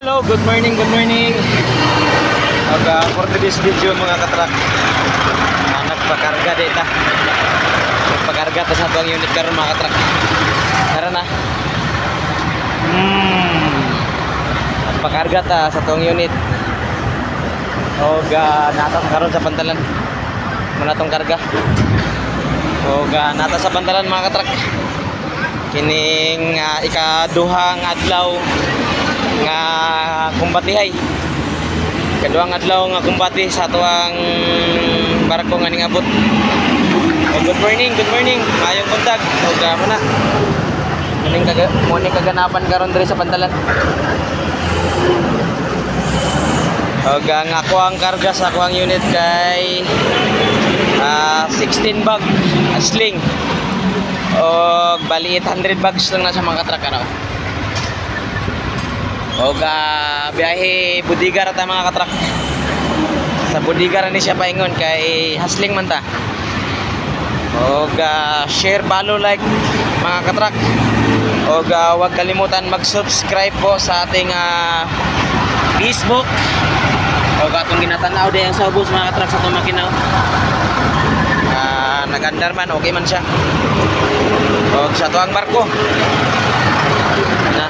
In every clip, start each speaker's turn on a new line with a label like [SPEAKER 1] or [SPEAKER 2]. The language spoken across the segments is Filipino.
[SPEAKER 1] Hello, good morning, good morning. For today's video mga katrak, nagpakarga dito. Nagpakarga ta sa tuwang unit karon mga katrak. Tara na. Nagpakarga ta sa tuwang unit. Natang karon sa pantalan. Manatong karga. Nata sa pantalan mga katrak. Kining ikaduhang adlaw nga kumbatihay. Kaduhang adlaw nga kumbati sa tuwang barko nga ning abot. Good morning, good morning. Mayong buntag. Mo na. Muning kaganapan karon diri sa pantalan. Nga ako ang karga sa ako ang unit kay 16 bag sling. Bali 800 bags lang na sa mga katrak ano. Biyahe Budigar ta mga katrak. Sa Budigar ni siya paingon kay hasling man ta. Share, follow, like mga katrak. Huwag kalimutan mag-subscribe po sa ating Facebook. Atong ginatanaw din ang saubos mga katrak sa itong makinaw. Nagandar man, okay man siya. Sa tuwang barko na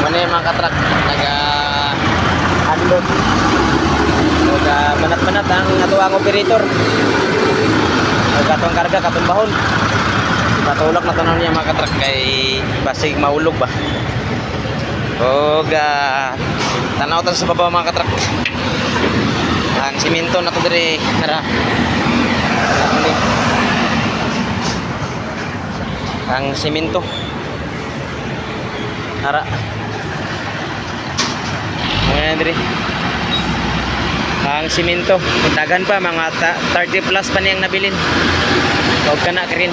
[SPEAKER 1] muna yung mga katrak nag-unload. Manat-manat ang atuang operator. Katong karga, katong bahon. Patulak na tanan niya mga katrak kay basig maulog ba. Tanaw ta sa baba mga katrak. Ang simento na to diri nara. Ang simento nara. Ayan diri. Ang simento, dagan pa mga 30 plus pa niyang nabilin. Huwag ka na rin.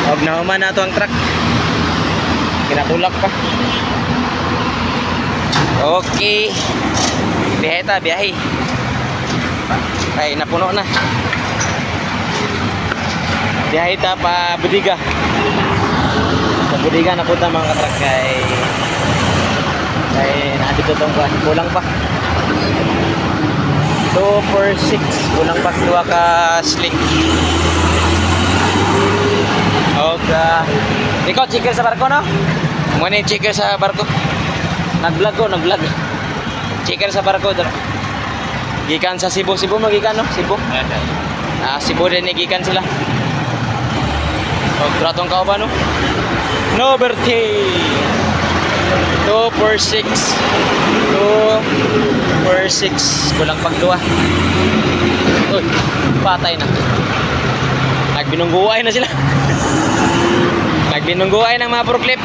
[SPEAKER 1] Huwag na human na ito ang truck. Kinatulak pa. Okay. Biyahe ta, biyahe. Ay, napuno na. Biyahe ta pa Budiga. Sa Budiga napunta mga katrak kay nandito itong kulang pa. 246 kulang pa 2 ka sling. Ikaw checker sa barko no? Muna yung checker sa barko. Nag-vlog ko, nag-vlog. Checker sa barko dito. Gikan sa Cebu, Cebu magikan no? Cebu. Cebu din gikan sila. Tratong kao ba no? No birthday. 246 kulang pag 2. Uy, patay na. Nagbinungguay na sila. Nagbinungguay ng mga forklift.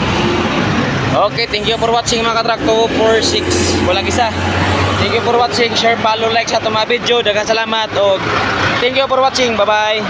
[SPEAKER 1] Okay, thank you for watching mga katrak. 246 kulang isa. Thank you for watching. Share, follow, like sa itong mga video. Daghang salamat. Thank you for watching. Bye bye.